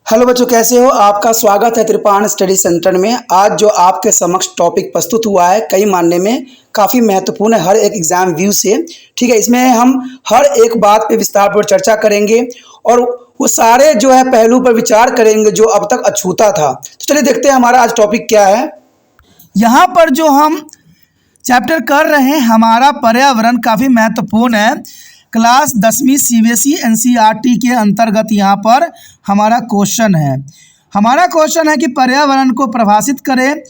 Hello बच्चों, कैसे हो? आपका स्वागत है कृपाण स्टडी सेंटर में। आज जो आपके समक्ष टॉपिक प्रस्तुत हुआ है कई मानने में काफ़ी महत्वपूर्ण है हर एक एग्जाम व्यू से। ठीक है, इसमें हम हर एक बात पे विस्तार पर चर्चा करेंगे और वो सारे जो है पहलू पर विचार करेंगे जो अब तक अछूता था। तो चलिए देखते हैं हमारा आज टॉपिक क्या है। यहाँ पर जो हम चैप्टर कर रहे हैं हमारा पर्यावरण काफ़ी महत्वपूर्ण है। क्लास 10वीं सीबीएसई एनसीईआरटी के अंतर्गत यहाँ पर हमारा क्वेश्चन है। हमारा क्वेश्चन है कि पर्यावरण को परिभाषित करें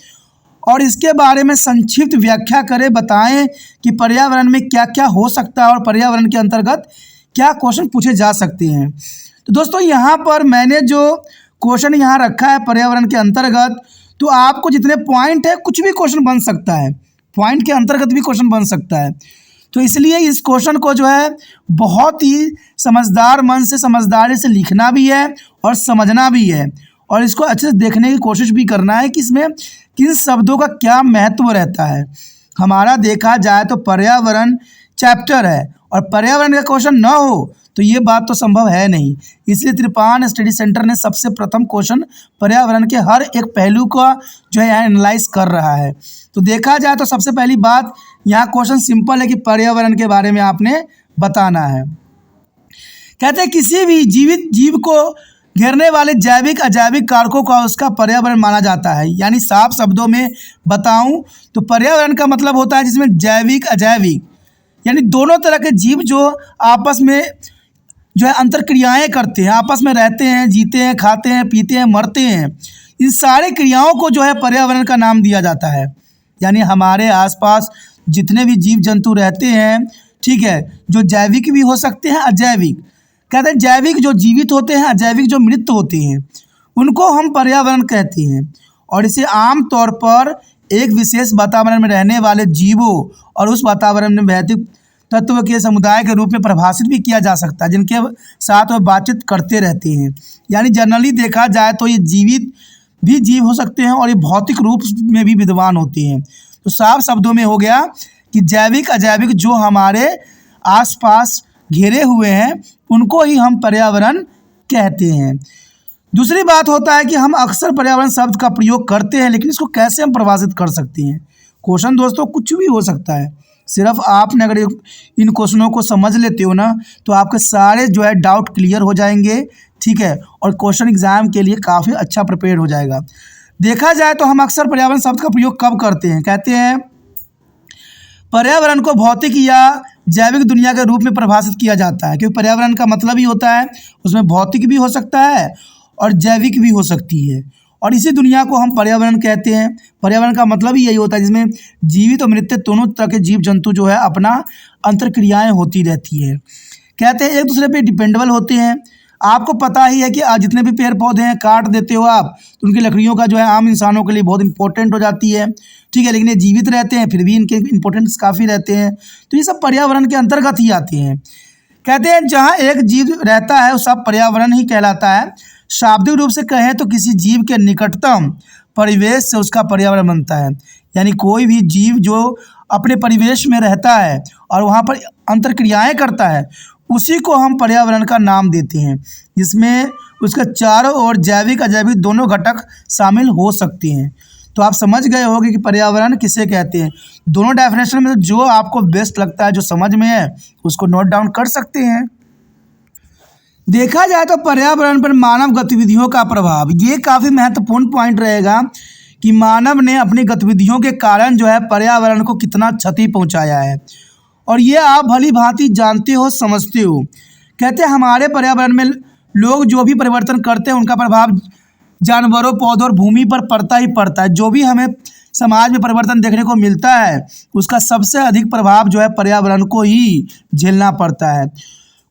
और इसके बारे में संक्षिप्त व्याख्या करें। बताएं कि पर्यावरण में क्या क्या हो सकता है और पर्यावरण के अंतर्गत क्या क्वेश्चन पूछे जा सकते हैं। तो दोस्तों यहाँ पर मैंने जो क्वेश्चन यहाँ रखा है पर्यावरण के अंतर्गत, तो आपको जितने पॉइंट है कुछ भी क्वेश्चन बन सकता है, पॉइंट के अंतर्गत भी क्वेश्चन बन सकता है। तो इसलिए इस क्वेश्चन को जो है बहुत ही समझदार मन से समझदारी से लिखना भी है और समझना भी है और इसको अच्छे से देखने की कोशिश भी करना है कि इसमें किन शब्दों का क्या महत्व रहता है। हमारा देखा जाए तो पर्यावरण चैप्टर है और पर्यावरण का क्वेश्चन न हो तो ये बात तो संभव है नहीं। इसलिए त्रिपान स्टडी सेंटर ने सबसे प्रथम क्वेश्चन पर्यावरण के हर एक पहलू का जो है एनालाइज कर रहा है। तो देखा जाए तो सबसे पहली बात यहाँ क्वेश्चन सिंपल है कि पर्यावरण के बारे में आपने बताना है। कहते हैं किसी भी जीवित जीव को घेरने वाले जैविक अजैविक कारकों का उसका पर्यावरण माना जाता है। यानी साफ शब्दों में बताऊं तो पर्यावरण का मतलब होता है जिसमें जैविक अजैविक यानी दोनों तरह के जीव जो आपस में जो है अंतरक्रियाएँ करते हैं, आपस में रहते हैं, जीते हैं, खाते हैं, पीते हैं, मरते हैं, इन सारे क्रियाओं को जो है पर्यावरण का नाम दिया जाता है। यानी हमारे आसपास जितने भी जीव जंतु रहते हैं, ठीक है, जो जैविक भी हो सकते हैं अजैविक। कहते हैं जैविक जो जीवित होते हैं, अजैविक जो मृत होते हैं, उनको हम पर्यावरण कहते हैं। और इसे आम तौर पर एक विशेष वातावरण में रहने वाले जीवों और उस वातावरण में भौतिक तत्व के समुदाय के रूप में परिभाषित भी किया जा सकता है, जिनके साथ वो बातचीत करते रहते हैं। यानी जनरली देखा जाए तो ये जीवित भी जीव हो सकते हैं और ये भौतिक रूप में भी विद्यमान होते हैं। तो साफ शब्दों में हो गया कि जैविक अजैविक जो हमारे आसपास घेरे हुए हैं उनको ही हम पर्यावरण कहते हैं। दूसरी बात होता है कि हम अक्सर पर्यावरण शब्द का प्रयोग करते हैं, लेकिन इसको कैसे हम परिभाषित कर सकते हैं। क्वेश्चन दोस्तों कुछ भी हो सकता है, सिर्फ आपने अगर इन क्वेश्चनों को समझ लेते हो ना तो आपके सारे जो है डाउट क्लियर हो जाएंगे, ठीक है, और क्वेश्चन एग्जाम के लिए काफ़ी अच्छा प्रिपेयर हो जाएगा। देखा जाए तो हम अक्सर पर्यावरण शब्द का प्रयोग कब करते हैं। कहते हैं पर्यावरण को भौतिक या जैविक दुनिया के रूप में परिभाषित किया जाता है, क्योंकि पर्यावरण का मतलब ही होता है उसमें भौतिक भी हो सकता है और जैविक भी हो सकती है, और इसी दुनिया को हम पर्यावरण कहते हैं। पर्यावरण का मतलब ही यही होता है जिसमें जीवित और मृत दोनों तरह के जीव जंतु जो है अपना अंतरक्रियाएँ होती रहती है। कहते हैं एक दूसरे पे डिपेंडेबल होते हैं। आपको पता ही है कि आज जितने भी पेड़ पौधे हैं काट देते हो आप तो उनकी लकड़ियों का जो है आम इंसानों के लिए बहुत इंपॉर्टेंट हो जाती है, ठीक है, लेकिन ये जीवित रहते हैं फिर भी इनके इंपॉर्टेंस काफ़ी रहते हैं। तो ये सब पर्यावरण के अंतर्गत ही आते हैं। कहते हैं जहाँ एक जीव रहता है वो सब पर्यावरण ही कहलाता है। शाब्दिक रूप से कहें तो किसी जीव के निकटतम परिवेश से उसका पर्यावरण बनता है। यानी कोई भी जीव जो अपने परिवेश में रहता है और वहाँ पर अंतरक्रियाएँ करता है उसी को हम पर्यावरण का नाम देते हैं, जिसमें उसके चारों ओर जैविक अजैविक दोनों घटक शामिल हो सकते हैं। तो आप समझ गए होंगे कि पर्यावरण किसे कहते हैं। दोनों डेफिनेशन में जो आपको बेस्ट लगता है, जो समझ में है, उसको नोट डाउन कर सकते हैं। देखा जाए तो पर्यावरण पर मानव गतिविधियों का प्रभाव, ये काफ़ी महत्वपूर्ण पॉइंट रहेगा कि मानव ने अपनी गतिविधियों के कारण जो है पर्यावरण को कितना क्षति पहुंचाया है, और ये आप भली भांति जानते हो, समझते हो। कहते हैं हमारे पर्यावरण में लोग जो भी परिवर्तन करते हैं उनका प्रभाव जानवरों, पौधों और भूमि पर पड़ता ही पड़ता है। जो भी हमें समाज में परिवर्तन देखने को मिलता है उसका सबसे अधिक प्रभाव जो है पर्यावरण को ही झेलना पड़ता है।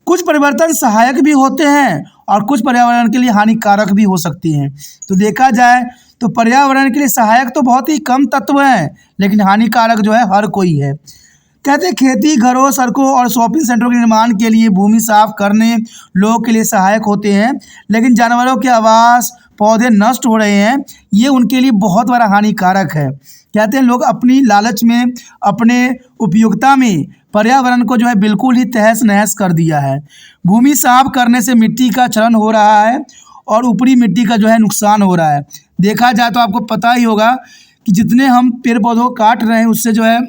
कुछ परिवर्तन सहायक भी होते हैं और कुछ पर्यावरण के लिए हानिकारक भी हो सकते हैं। तो देखा जाए तो पर्यावरण के लिए सहायक तो बहुत ही कम तत्व हैं, लेकिन हानिकारक जो है हर कोई है। कहते हैं खेती, घरों, सड़कों और शॉपिंग सेंटरों के निर्माण के लिए भूमि साफ करने लोगों के लिए सहायक होते हैं, लेकिन जानवरों के आवास, पौधे नष्ट हो रहे हैं, ये उनके लिए बहुत बड़ा हानिकारक है। कहते हैं लोग अपनी लालच में, अपने उपयोगिता में पर्यावरण को जो है बिल्कुल ही तहस नहस कर दिया है। भूमि साफ करने से मिट्टी का क्षरण हो रहा है और ऊपरी मिट्टी का जो है नुकसान हो रहा है। देखा जाए तो आपको पता ही होगा कि जितने हम पेड़ पौधों को काट रहे हैं उससे जो है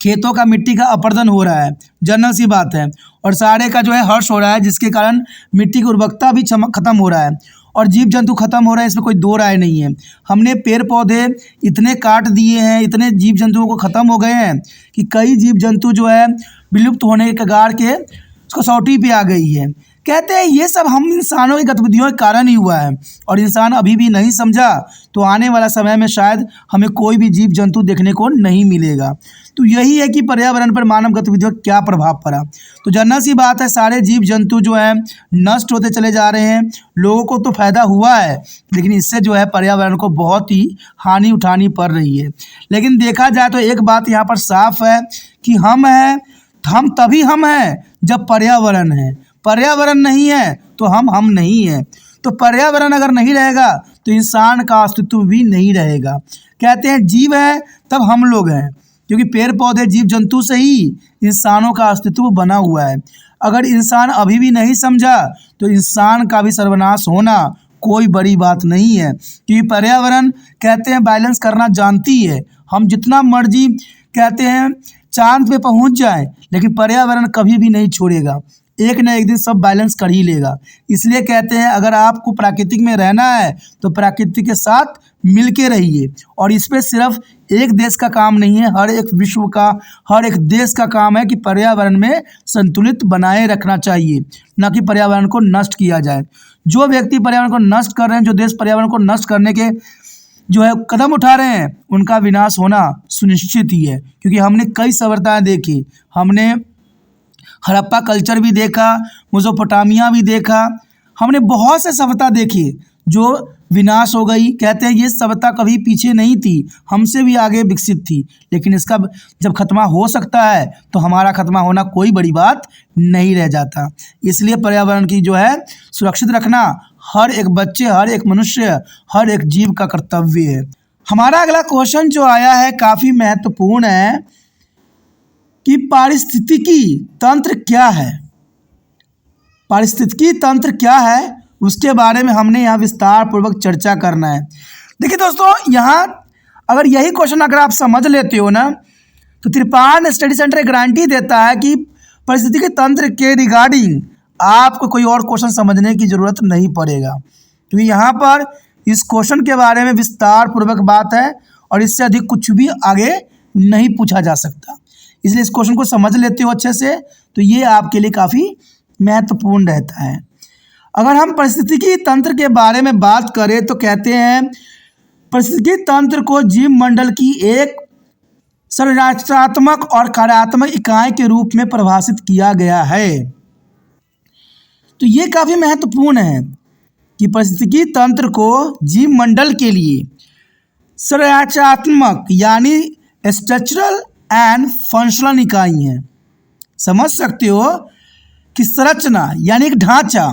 खेतों का मिट्टी का अपरदन हो रहा है, जनरल सी बात है। और सारे का जो है हर्ष हो रहा है, जिसके कारण मिट्टी की उर्वरकता भी खत्म हो रहा है और जीव जंतु खत्म हो रहा है, इसमें कोई दो राय नहीं है। हमने पेड़ पौधे इतने काट दिए हैं, इतने जीव जंतुओं को ख़त्म हो गए हैं कि कई जीव जंतु जो है विलुप्त होने के कगार के कसौटी पे आ गई है। कहते हैं ये सब हम इंसानों की गतिविधियों के कारण ही हुआ है और इंसान अभी भी नहीं समझा तो आने वाला समय में शायद हमें कोई भी जीव जंतु देखने को नहीं मिलेगा। तो यही है कि पर्यावरण पर मानव गतिविधियों का क्या प्रभाव पड़ा। तो जनरल सी बात है, सारे जीव जंतु जो है नष्ट होते चले जा रहे हैं। लोगों को तो फायदा हुआ है, लेकिन इससे जो है पर्यावरण को बहुत ही हानि उठानी पड़ रही है। लेकिन देखा जाए तो एक बात यहाँ पर साफ है कि हम तभी हम हैं जब पर्यावरण है। पर्यावरण नहीं है तो हम नहीं हैं। तो पर्यावरण अगर नहीं रहेगा तो इंसान का अस्तित्व भी नहीं रहेगा। कहते हैं जीव है तब हम लोग हैं, क्योंकि पेड़ पौधे जीव जंतु से ही इंसानों का अस्तित्व बना हुआ है। अगर इंसान अभी भी नहीं समझा तो इंसान का भी सर्वनाश होना कोई बड़ी बात नहीं है, क्योंकि पर्यावरण कहते हैं बैलेंस करना जानती है। हम जितना मर्जी कहते हैं चांद पे पहुंच जाए, लेकिन पर्यावरण कभी भी नहीं छोड़ेगा, एक न एक दिन सब बैलेंस कर ही लेगा। इसलिए कहते हैं अगर आपको प्राकृतिक में रहना है तो प्रकृति के साथ मिल के रहिए। और इस पे सिर्फ एक देश का काम नहीं है, हर एक विश्व का, हर एक देश का काम है कि पर्यावरण में संतुलित बनाए रखना चाहिए, न कि पर्यावरण को नष्ट किया जाए। जो व्यक्ति पर्यावरण को नष्ट कर रहे हैं, जो देश पर्यावरण को नष्ट करने के जो है कदम उठा रहे हैं, उनका विनाश होना सुनिश्चित ही है। क्योंकि हमने कई सभ्यताएं देखी, हमने हड़प्पा कल्चर भी देखा, मेसोपोटामिया भी देखा, हमने बहुत से सभ्यता देखी जो विनाश हो गई। कहते हैं ये सभ्यता कभी पीछे नहीं थी, हमसे भी आगे विकसित थी, लेकिन इसका जब खत्मा हो सकता है तो हमारा खत्मा होना कोई बड़ी बात नहीं रह जाता। इसलिए पर्यावरण की जो है सुरक्षित रखना हर एक बच्चे, हर एक मनुष्य, हर एक जीव का कर्तव्य है। हमारा अगला क्वेश्चन जो आया है काफ़ी महत्वपूर्ण है कि पारिस्थितिकी तंत्र क्या है। पारिस्थितिकी तंत्र क्या है उसके बारे में हमने यहाँ विस्तार पूर्वक चर्चा करना है। देखिए दोस्तों, यहाँ अगर यही क्वेश्चन अगर आप समझ लेते हो ना, तो त्रिपान स्टडी सेंटर एक गारंटी देता है कि पारिस्थितिकी तंत्र के रिगार्डिंग आपको कोई और क्वेश्चन समझने की ज़रूरत नहीं पड़ेगा, क्योंकि यहाँ पर इस क्वेश्चन के बारे में विस्तार पूर्वक बात है और इससे अधिक कुछ भी आगे नहीं पूछा जा सकता। इसलिए इस क्वेश्चन को समझ लेते हो अच्छे से तो ये आपके लिए काफ़ी महत्वपूर्ण रहता है। अगर हम पारिस्थितिकी तंत्र के बारे में बात करें तो कहते हैं पारिस्थितिकी तंत्र को जीव मंडल की एक संरचनात्मक और कार्यात्मक इकाई के रूप में परिभाषित किया गया है। तो ये काफ़ी महत्वपूर्ण है कि पारिस्थितिकी तंत्र को जीव मंडल के लिए संरचनात्मक यानी स्ट्रक्चरल एंड फंक्शनल इकाई है। समझ सकते हो कि संरचना यानी एक ढांचा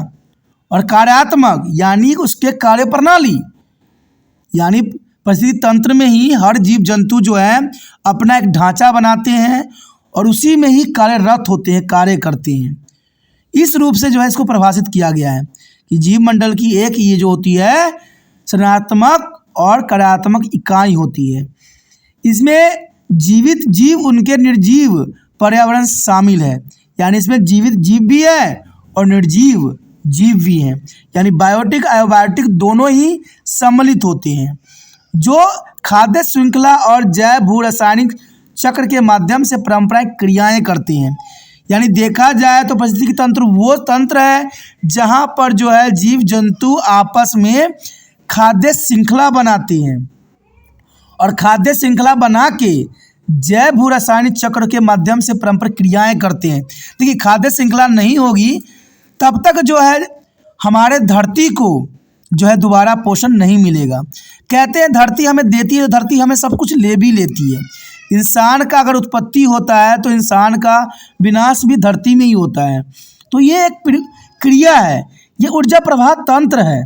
और कार्यात्मक यानी उसके कार्य प्रणाली, यानी पारिस्थितिकी तंत्र में ही हर जीव जंतु जो है अपना एक ढांचा बनाते हैं और उसी में ही कार्यरत होते हैं, कार्य करते हैं। इस रूप से जो है इसको परिभाषित किया गया है कि जीव मंडल की एक ये जो होती है संरचनात्मक और कार्यात्मक इकाई होती है। इसमें जीवित जीव, उनके निर्जीव पर्यावरण शामिल है, यानी इसमें जीवित जीव भी है और निर्जीव जीव भी हैं, यानी बायोटिक एबायोटिक दोनों ही सम्मिलित होते हैं, जो खाद्य श्रृंखला और जैव भू रासायनिक चक्र के माध्यम से पारंपरिक क्रियाएं करते हैं। यानी देखा जाए तो पारिस्थितिकी तंत्र वो तंत्र है जहाँ पर जो है जीव जंतु आपस में खाद्य श्रृंखला बनाते हैं और खाद्य श्रृंखला बना के जैव भू रासायनिक चक्र के माध्यम से पारंपरिक क्रियाएं करते हैं। देखिए खाद्य श्रृंखला नहीं होगी तब तक जो है हमारे धरती को जो है दोबारा पोषण नहीं मिलेगा। कहते हैं धरती हमें देती है, धरती हमें सब कुछ ले भी लेती है। इंसान का अगर उत्पत्ति होता है तो इंसान का विनाश भी धरती में ही होता है। तो ये एक क्रिया है, ये ऊर्जा प्रवाह तंत्र है,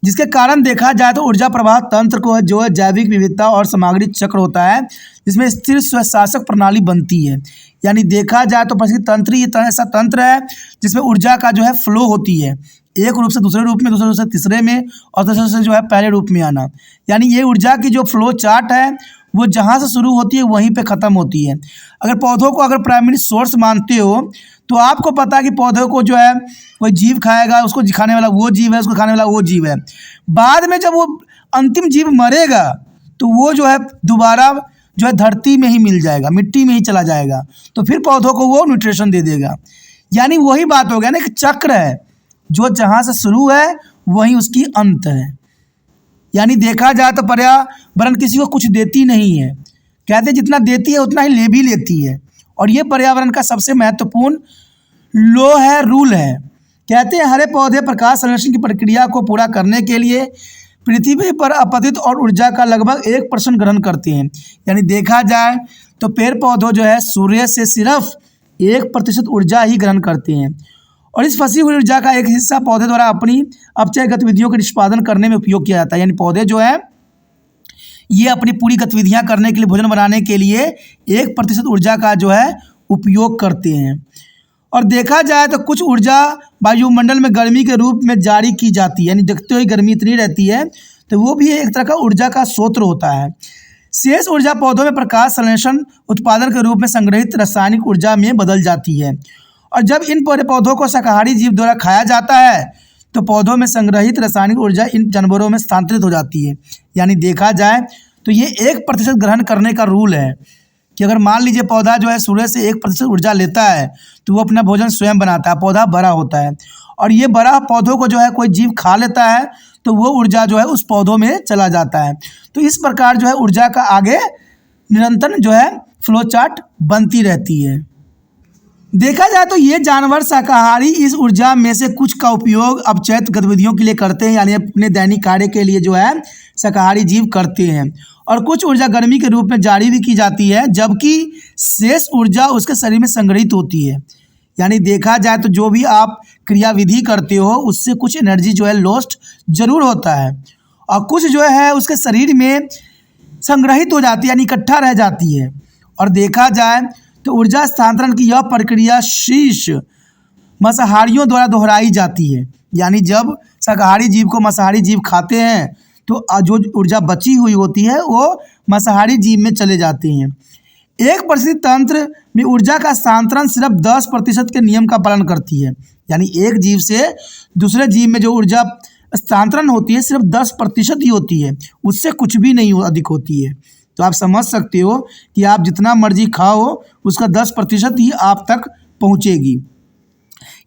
जिसके कारण देखा जाए तो ऊर्जा प्रवाह तंत्र को जो है जैविक विविधता और सामग्री चक्र होता है, जिसमें स्थिर स्वशासक प्रणाली बनती है। यानी देखा जाए तो पारिस्थितिकी तंत्र ये ऐसा तंत्र है जिसमें ऊर्जा का जो है फ्लो होती है, एक रूप से दूसरे रूप में, दूसरे रूप से तीसरे में, और तीसरे से जो है पहले रूप में आना। यानी ये ऊर्जा की जो फ्लो चार्ट है वो जहाँ से शुरू होती है वहीं पे ख़त्म होती है। अगर पौधों को अगर प्राइमरी सोर्स मानते हो तो आपको पता है कि पौधों को जो है कोई जीव खाएगा, उसको खाने वाला वो जीव है, उसको खाने वाला वो जीव है। बाद में जब वो अंतिम जीव मरेगा तो वो जो है दोबारा जो है धरती में ही मिल जाएगा, मिट्टी में ही चला जाएगा, तो फिर पौधों को वो न्यूट्रिशन दे देगा। यानी वही बात हो गया ना, एक चक्र है, जो जहाँ से शुरू है वहीं उसकी अंत है। यानी देखा जाए तो पर्यावरण किसी को कुछ देती नहीं है, कहते जितना देती है उतना ही ले भी लेती है, और ये पर्यावरण का सबसे महत्वपूर्ण लॉ है, रूल है। कहते हैं हरे पौधे प्रकाश संश्लेषण की प्रक्रिया को पूरा करने के लिए पृथ्वी पर अपतित और ऊर्जा का लगभग 1% ग्रहण करते हैं। यानी देखा जाए तो पेड़ पौधों जो है सूर्य से सिर्फ 1% ऊर्जा ही ग्रहण करते हैं, और इस फंसी हुई ऊर्जा का एक हिस्सा पौधे द्वारा अपनी अपचय गतिविधियों के निष्पादन करने में उपयोग किया जाता है। यानी पौधे जो है ये अपनी पूरी गतिविधियां करने के लिए, भोजन बनाने के लिए 1% ऊर्जा का जो है उपयोग करते हैं। और देखा जाए तो कुछ ऊर्जा वायुमंडल में गर्मी के रूप में जारी की जाती है, यानी देखते हुए गर्मी इतनी रहती है तो वो भी एक तरह का ऊर्जा का स्रोत होता है। शेष ऊर्जा पौधों में प्रकाश संश्लेषण उत्पादन के रूप में संग्रहित रासायनिक ऊर्जा में बदल जाती है, और जब इन पौधों को शाकाहारी जीव द्वारा खाया जाता है तो पौधों में संग्रहित रासायनिक ऊर्जा इन जानवरों में स्थानांतरित हो जाती है। यानी देखा जाए तो ये 1% ग्रहण करने का रूल है कि अगर मान लीजिए पौधा जो है सूर्य से 1% ऊर्जा लेता है तो वो अपना भोजन स्वयं बनाता है, पौधा बड़ा होता है, और ये बड़ा पौधों को जो है कोई जीव खा लेता है तो वो ऊर्जा जो है उस पौधों में चला जाता है। तो इस प्रकार जो है ऊर्जा का आगे निरंतर जो है फ्लो चार्ट बनती रहती है। देखा जाए तो ये जानवर शाकाहारी इस ऊर्जा में से कुछ का उपयोग अपचयित गतिविधियों के लिए करते हैं, यानी अपने दैनिक कार्य के लिए जो है शाकाहारी जीव करते हैं, और कुछ ऊर्जा गर्मी के रूप में जारी भी की जाती है, जबकि शेष ऊर्जा उसके शरीर में संग्रहित होती है। यानी देखा जाए तो जो भी आप क्रियाविधि करते हो उससे कुछ एनर्जी जो है लॉस्ट जरूर होता है, और कुछ जो है उसके शरीर में संग्रहित हो जाती है, यानी इकट्ठा रह जाती है। और देखा जाए तो ऊर्जा स्थानांतरण की यह प्रक्रिया शीर्ष मांसाहारियों द्वारा दोहराई जाती है। यानी जब शाकाहारी जीव को मांसाहारी जीव खाते हैं तो जो ऊर्जा बची हुई होती है वो मांसाहारी जीव में चले जाते हैं। एक परिस्थिति तंत्र में ऊर्जा का स्थानांतरण सिर्फ 10% के नियम का पालन करती है। यानी एक जीव से दूसरे जीव में जो ऊर्जा स्थानांतरण होती है सिर्फ 10% ही होती है, उससे कुछ भी नहीं अधिक होती है। तो आप समझ सकते हो कि आप जितना मर्जी खाओ उसका 10% ही आप तक पहुंचेगी।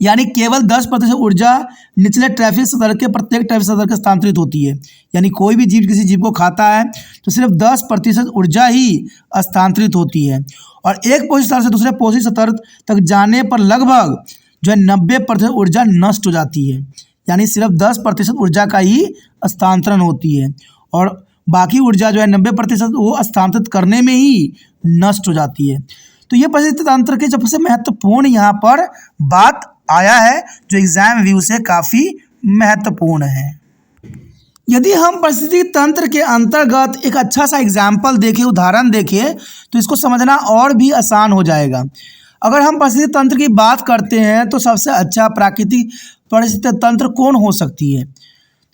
यानी केवल 10% ऊर्जा निचले ट्रैफिक सतह के प्रत्येक ट्रैफिक सतह के स्थानांतरित होती है। यानी कोई भी जीव किसी जीव को खाता है तो सिर्फ 10% ऊर्जा ही स्थानांतरित होती है, और एक पोषक सतह से दूसरे पोषक सतह तक जाने पर लगभग जो है 90% ऊर्जा नष्ट हो जाती है। यानी सिर्फ 10% ऊर्जा का ही स्थानांतरण होती है, और बाकी ऊर्जा जो है 90% वो स्थानांतरित करने में ही नष्ट हो जाती है। तो ये परिस्थिति तंत्र के सबसे महत्वपूर्ण यहाँ पर बात आया है, जो एग्जाम व्यू से काफ़ी महत्वपूर्ण है। यदि हम परिस्थिति तंत्र के अंतर्गत एक अच्छा सा एग्जाम्पल देखें, उदाहरण देखें, तो इसको समझना और भी आसान हो जाएगा। अगर हम परिस्थिति तंत्र की बात करते हैं तो सबसे अच्छा प्राकृतिक परिस्थिति तंत्र कौन हो सकती है?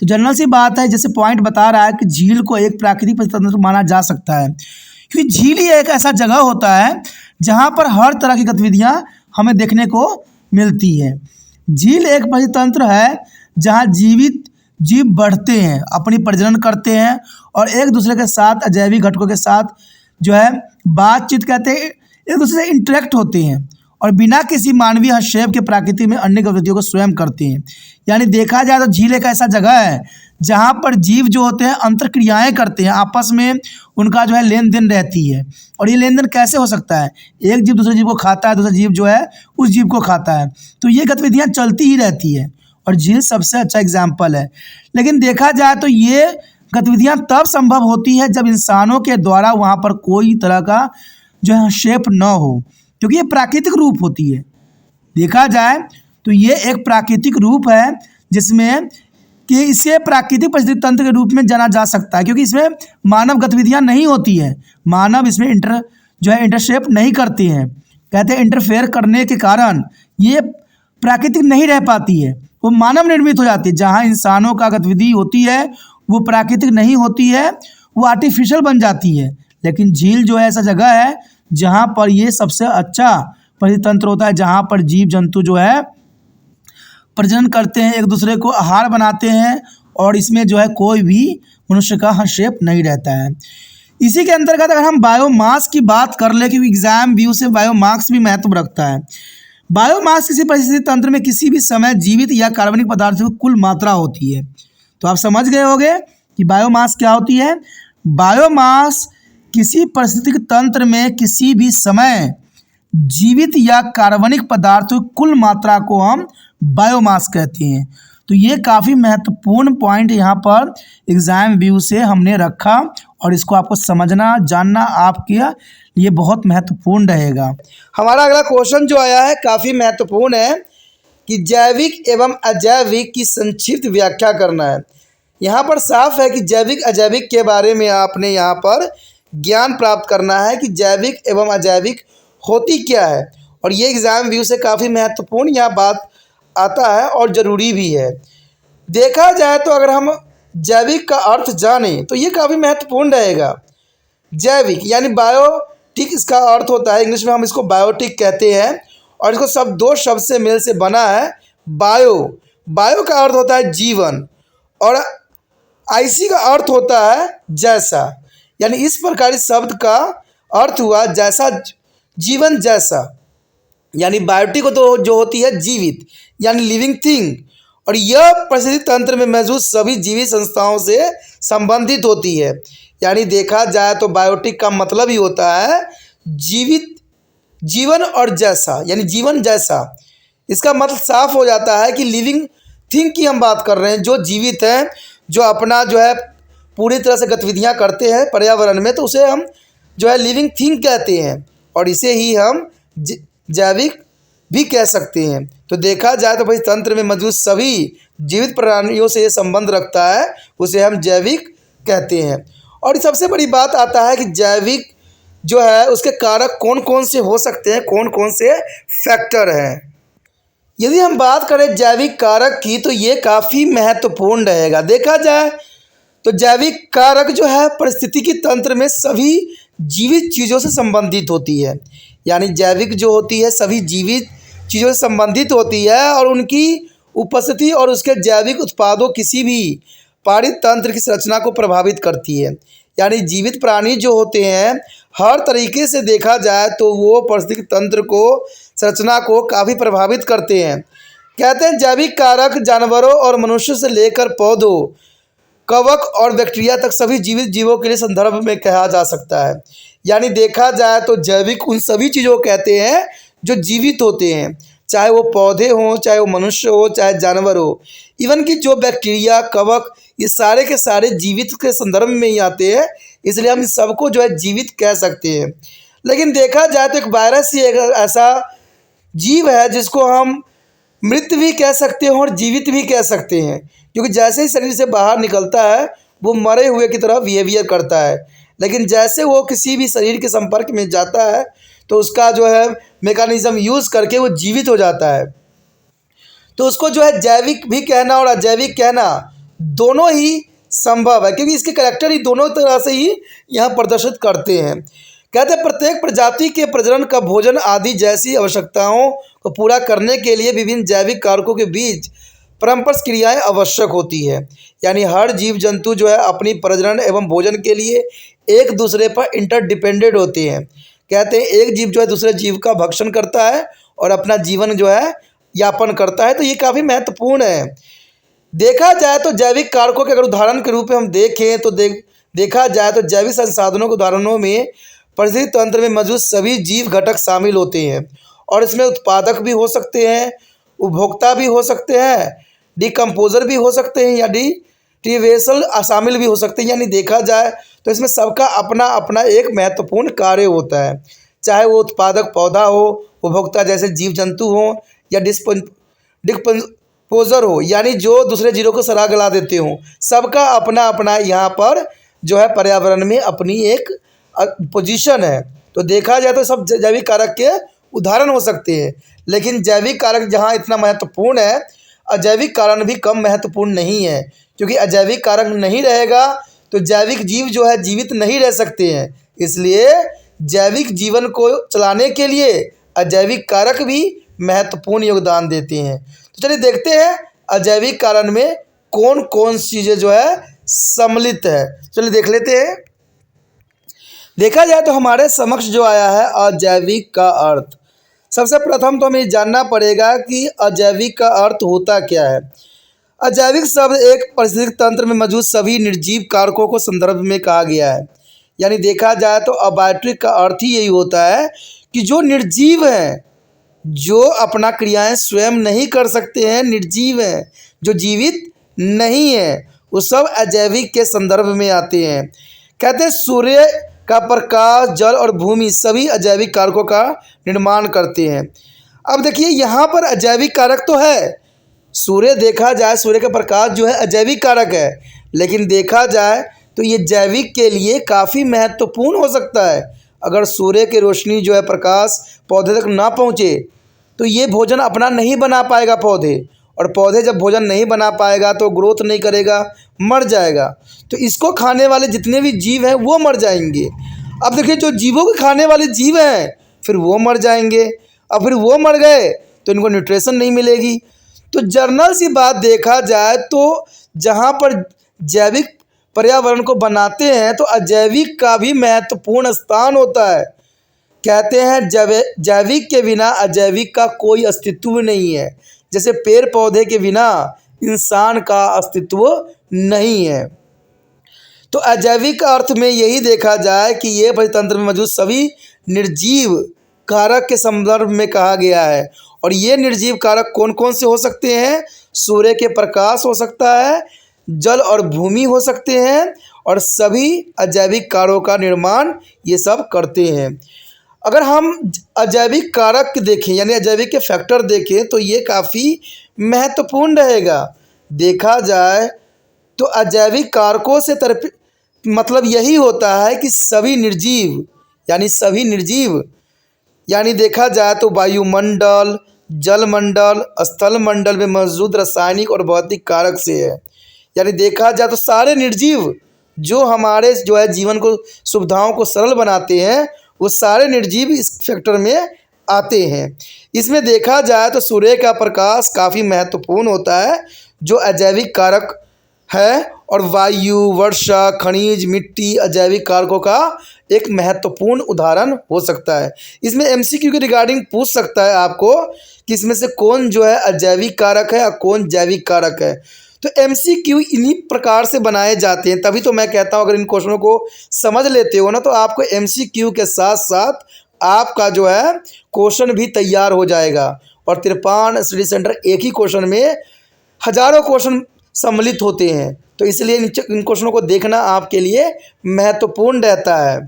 तो जनरल सी बात है, जैसे पॉइंट बता रहा है कि झील को एक प्राकृतिक परिस्थिति तंत्र माना जा सकता है, क्योंकि झील ही एक ऐसा जगह होता है जहाँ पर हर तरह की गतिविधियाँ हमें देखने को मिलती है। झील एक परिस्थिति तंत्र है जहाँ जीवित जीव बढ़ते हैं, अपनी प्रजनन करते हैं, और एक दूसरे के साथ अजैविक घटकों के साथ जो है बातचीत कहते हैं, एक दूसरे से इंटरेक्ट होते हैं, और बिना किसी मानवीय हस्तक्षेप के प्रकृति में अन्य गतिविधियों को स्वयं करते हैं। यानी देखा जाए तो झील एक ऐसा जगह है जहाँ पर जीव जो होते हैं अंतर्क्रियाएँ करते हैं, आपस में उनका जो है लेन देन रहती है। और ये लेन देन कैसे हो सकता है? एक जीव दूसरे जीव को खाता है, दूसरा जीव जो है उस जीव को खाता है, तो ये गतिविधियाँ चलती ही रहती है, और झील सबसे अच्छा एग्जाम्पल है। लेकिन देखा जाए तो ये गतिविधियाँ तब संभव होती है जब इंसानों के द्वारा वहाँ पर कोई तरह का जो है हस्तक्षेप न हो, क्योंकि ये प्राकृतिक रूप होती है। देखा जाए तो ये एक प्राकृतिक रूप है जिसमें कि इसे प्राकृतिक परिस्थिति तंत्र के रूप में जाना जा सकता है, क्योंकि इसमें मानव गतिविधियां नहीं होती है, मानव इसमें इंटरशेप नहीं करते हैं। कहते हैं इंटरफेयर करने के कारण ये प्राकृतिक नहीं रह पाती है, वो मानव निर्मित हो जाती है। जहाँ इंसानों का गतिविधि होती है वो प्राकृतिक नहीं होती है, वो आर्टिफिशियल बन जाती है। लेकिन झील जो है ऐसा जगह है जहाँ पर ये सबसे अच्छा परितंत्र होता है, जहाँ पर जीव जंतु जो है प्रजनन करते हैं, एक दूसरे को आहार बनाते हैं, और इसमें जो है कोई भी मनुष्य का हस्तक्षेप नहीं रहता है। इसी के अंतर्गत अगर हम बायोमास की बात कर ले, क्योंकि एग्जाम व्यू से बायोमास भी महत्व रखता है। बायोमास किसी परिस्थिति तंत्र में किसी भी समय जीवित या कार्बनिक पदार्थों की कुल मात्रा होती है। तो आप समझ गए होंगे कि बायोमास क्या होती है। बायोमास किसी परिस्थितिक तंत्र में किसी भी समय जीवित या कार्बनिक पदार्थों की कुल मात्रा को हम बायोमास कहते हैं। तो ये काफ़ी महत्वपूर्ण पॉइंट यहाँ पर एग्जाम व्यू से हमने रखा, और इसको आपको समझना जानना आपके लिए बहुत महत्वपूर्ण रहेगा। हमारा अगला क्वेश्चन जो आया है काफ़ी महत्वपूर्ण है कि जैविक एवं अजैविक की संक्षिप्त व्याख्या करना है। यहाँ पर साफ है कि जैविक अजैविक के बारे में आपने यहाँ पर ज्ञान प्राप्त करना है कि जैविक एवं अजैविक होती क्या है, और ये एग्जाम व्यू से काफ़ी महत्वपूर्ण यहाँ बात आता है और ज़रूरी भी है। देखा जाए तो अगर हम जैविक का अर्थ जानें तो ये काफ़ी महत्वपूर्ण रहेगा। जैविक यानी बायोटिक इसका अर्थ होता है, इंग्लिश में हम इसको बायोटिक कहते हैं, और इसको सब दो शब्द से मेल से बना है। बायो का अर्थ होता है जीवन, और आईसी का अर्थ होता है जैसा, यानी इस प्रकार इस शब्द का अर्थ हुआ जैसा, जीवन जैसा। यानी बायोटिक तो जो होती है जीवित यानी लिविंग थिंग, और यह परिस्थिति तंत्र में मौजूद सभी जीवित संस्थाओं से संबंधित होती है। यानी देखा जाए तो बायोटिक का मतलब ही होता है जीवित, जीवन और जैसा, यानी जीवन जैसा। इसका मतलब साफ हो जाता है कि लिविंग थिंग की हम बात कर रहे हैं, जो जीवित हैं, जो अपना जो है पूरी तरह से गतिविधियां करते हैं पर्यावरण में, तो उसे हम जो है लिविंग थिंग कहते हैं, और इसे ही हम जैविक भी कह सकते हैं। तो देखा जाए तो भाई तंत्र में मौजूद सभी जीवित प्राणियों से ये संबंध रखता है, उसे हम जैविक कहते हैं। और सबसे बड़ी बात आता है कि जैविक जो है उसके कारक कौन कौन से हो सकते हैं, कौन कौन से फैक्टर हैं। यदि हम बात करें जैविक कारक की तो ये काफ़ी महत्वपूर्ण रहेगा। देखा जाए तो जैविक कारक जो है परिस्थितिकी तंत्र में सभी जीवित चीज़ों से संबंधित होती है। यानी जैविक जो होती है सभी जीवित चीज़ों से संबंधित होती है, और उनकी उपस्थिति और उसके जैविक उत्पादों किसी भी पारित तंत्र की संरचना को प्रभावित करती है। यानी जीवित प्राणी जो होते हैं हर तरीके से देखा जाए तो वो पारिस्थितिकी तंत्र को, संरचना को काफ़ी प्रभावित करते हैं। कहते हैं जैविक कारक जानवरों और मनुष्य से लेकर पौधों, कवक और बैक्टीरिया तक सभी जीवित जीवों के लिए संदर्भ में कहा जा सकता है। यानी देखा जाए तो जैविक उन सभी चीज़ों को कहते हैं जो जीवित होते हैं, चाहे वो पौधे हों, चाहे वो मनुष्य हो, चाहे जानवर हो। इवन कि जो बैक्टीरिया, कवक, ये सारे के सारे जीवित के संदर्भ में ही आते हैं, इसलिए हम इस सबको जो है जीवित कह सकते हैं। लेकिन देखा जाए तो एक वायरस ही एक ऐसा जीव है जिसको हम मृत भी कह सकते हैं और जीवित भी कह सकते हैं, क्योंकि जैसे ही शरीर से बाहर निकलता है वो मरे हुए की तरह बिहेवियर करता है, लेकिन जैसे वो किसी भी शरीर के संपर्क में जाता है तो उसका जो है मैकेनिज्म यूज़ करके वो जीवित हो जाता है। तो उसको जो है जैविक भी कहना और अजैविक कहना दोनों ही संभव है, क्योंकि इसके करैक्टर ही दोनों तरह से ही यहाँ प्रदर्शित करते हैं। कहते हैं प्रत्येक प्रजाति के प्रजनन का भोजन आदि जैसी आवश्यकताओं को पूरा करने के लिए विभिन्न जैविक कारकों के बीच परस्पर क्रियाएं आवश्यक होती है। यानी हर जीव जंतु जो है अपनी प्रजनन एवं भोजन के लिए एक दूसरे पर इंटरडिपेंडेंट होते हैं। कहते हैं एक जीव जो है दूसरे जीव का भक्षण करता है और अपना जीवन जो है यापन करता है। तो ये काफ़ी महत्वपूर्ण है। देखा जाए तो जैविक कारकों के अगर उदाहरण के रूप में हम देखें तो देखा जाए तो जैविक संसाधनों के उदाहरणों में परिस्थिति तंत्र में मौजूद सभी जीव घटक शामिल होते हैं, और इसमें उत्पादक भी हो सकते हैं, उपभोक्ता भी हो सकते हैं, डिकम्पोजर भी हो सकते हैं या डिट्रीवेसल शामिल भी हो सकते हैं। यानी देखा जाए तो इसमें सबका अपना अपना एक महत्वपूर्ण कार्य होता है, चाहे वो उत्पादक पौधा हो, उपभोक्ता जैसे जीव जंतु हों, या डिकम्पोजर हो यानी जो दूसरे जीवों को सड़ा गला देते हों। सबका अपना अपना यहाँ पर जो है पर्यावरण में अपनी एक पोजीशन है। तो देखा जाए तो सब जैविक कारक के उदाहरण हो सकते हैं, लेकिन जैविक कारक जहाँ इतना महत्वपूर्ण है अजैविक कारण भी कम महत्वपूर्ण नहीं है, क्योंकि अजैविक कारक नहीं रहेगा तो जैविक जीव जो है जीवित नहीं रह सकते हैं। इसलिए जैविक जीवन को चलाने के लिए अजैविक कारक भी महत्वपूर्ण योगदान देते हैं। तो चलिए देखते हैं अजैविक कारण में कौन कौन चीज़ें जो है सम्मिलित है। चलिए देख लेते हैं। देखा जाए तो हमारे समक्ष जो आया है अजैविक का अर्थ। सबसे प्रथम तो हमें जानना पड़ेगा कि अजैविक का अर्थ होता क्या है। अजैविक शब्द एक पारिस्थितिक तंत्र में मौजूद सभी निर्जीव कारकों को संदर्भ में कहा गया है। यानी देखा जाए तो अबायोटिक का अर्थ ही यही होता है कि जो निर्जीव हैं, जो अपना क्रियाएं स्वयं नहीं कर सकते हैं, निर्जीव हैं, जो जीवित नहीं है, वो सब अजैविक के संदर्भ में आते हैं। कहते हैं सूर्य का प्रकाश, जल और भूमि सभी अजैविक कारकों का निर्माण करते हैं। अब देखिए यहाँ पर अजैविक कारक तो है, सूर्य देखा जाए, सूर्य का प्रकाश जो है अजैविक कारक है, लेकिन देखा जाए तो ये जैविक के लिए काफ़ी महत्वपूर्ण हो सकता है। अगर सूर्य की रोशनी जो है प्रकाश पौधे तक ना पहुँचे तो ये भोजन अपना नहीं बना पाएगा पौधे, और पौधे जब भोजन नहीं बना पाएगा तो ग्रोथ नहीं करेगा, मर जाएगा। तो इसको खाने वाले जितने भी जीव हैं वो मर जाएंगे। अब देखिए जो जीवों के खाने वाले जीव हैं फिर वो मर जाएंगे, और फिर वो मर गए तो इनको न्यूट्रिशन नहीं मिलेगी। तो जर्नल सी बात देखा जाए तो जहाँ पर जैविक पर्यावरण को बनाते हैं तो अजैविक का भी महत्वपूर्ण स्थान होता है। कहते हैं जैविक के बिना अजैविक का कोई अस्तित्व नहीं है, जैसे पेड़ पौधे के बिना इंसान का अस्तित्व नहीं है। तो अजैविक अर्थ में यही देखा जाए कि ये परितंत्र में मौजूद सभी निर्जीव कारक के संदर्भ में कहा गया है। और ये निर्जीव कारक कौन कौन से हो सकते हैं? सूर्य के प्रकाश हो सकता है, जल और भूमि हो सकते हैं, और सभी अजैविक कारकों का निर्माण ये सब करते हैं। अगर हम अजैविक कारक देखें यानी अजैविक के फैक्टर देखें तो ये काफ़ी महत्वपूर्ण रहेगा। देखा जाए तो अजैविक कारकों से मतलब यही होता है कि सभी निर्जीव यानी देखा जाए तो वायुमंडल, जलमंडल, स्थल मंडल में मौजूद रासायनिक और भौतिक कारक से है। यानी देखा जाए तो सारे निर्जीव जो हमारे जो है जीवन को, सुविधाओं को सरल बनाते हैं, वो सारे निर्जीव इस फैक्टर में आते हैं। इसमें देखा जाए तो सूर्य का प्रकाश काफ़ी महत्वपूर्ण होता है जो अजैविक कारक है, और वायु, वर्षा, खनिज, मिट्टी अजैविक कारकों का एक महत्वपूर्ण उदाहरण हो सकता है। इसमें एमसीक्यू के रिगार्डिंग पूछ सकता है आपको कि इसमें से कौन जो है अजैविक कारक है और कौन जैविक कारक है। तो एमसीक्यू इन्हीं प्रकार से बनाए जाते हैं। तभी तो मैं कहता हूँ अगर इन क्वेश्चनों को समझ लेते हो ना तो आपको एमसीक्यू के साथ साथ आपका जो है क्वेश्चन भी तैयार हो जाएगा। और त्रिपाण स्टडी सेंटर एक ही क्वेश्चन में हजारों क्वेश्चन सम्मिलित होते हैं, तो इसलिए इन क्वेश्चनों को देखना आपके लिए महत्वपूर्ण रहता है।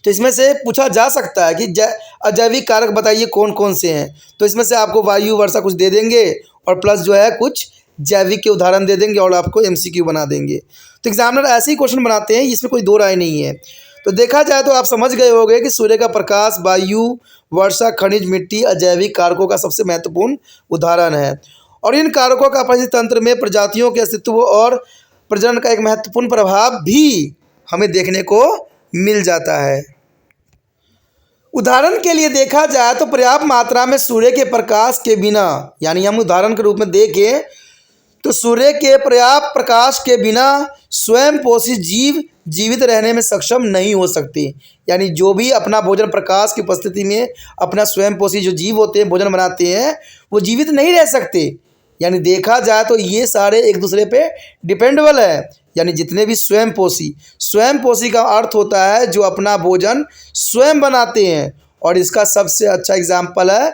तो इसमें से पूछा जा सकता है कि अजैविक कारक बताइए कौन कौन से हैं। तो इसमें से आपको वायु, वर्षा कुछ दे देंगे और प्लस जो है कुछ जैविक के उदाहरण दे देंगे और आपको एमसीक्यू बना देंगे। तो एग्जामिनर ऐसे ही क्वेश्चन बनाते हैं, इसमें कोई दो राय नहीं है। तो देखा जाए तो आप समझ गए होंगे कि सूर्य का प्रकाश, वायु, वर्षा, खनिज, मिट्टी अजैविक कारकों का सबसे महत्वपूर्ण उदाहरण है, और इन कारकों का पारिस्थितिक तंत्र में प्रजातियों के अस्तित्व और प्रजनन का एक महत्वपूर्ण प्रभाव भी हमें देखने को मिल जाता है। उदाहरण के लिए देखा जाए तो पर्याप्त मात्रा में सूर्य के प्रकाश के बिना, यानी हम उदाहरण के रूप में देखें तो सूर्य के पर्याप्त प्रकाश के बिना स्वयं पोषित जीव जीवित रहने में सक्षम नहीं हो सकते। यानी जो भी अपना भोजन प्रकाश की उपस्थिति में अपना स्वयं पोषी जो जीव होते हैं, भोजन बनाते हैं, वो जीवित नहीं रह सकते। यानी देखा जाए तो ये सारे एक दूसरे पे डिपेंडेबल है। यानी जितने भी स्वयं पोषी का अर्थ होता है जो अपना भोजन स्वयं बनाते हैं, और इसका सबसे अच्छा एग्जाम्पल है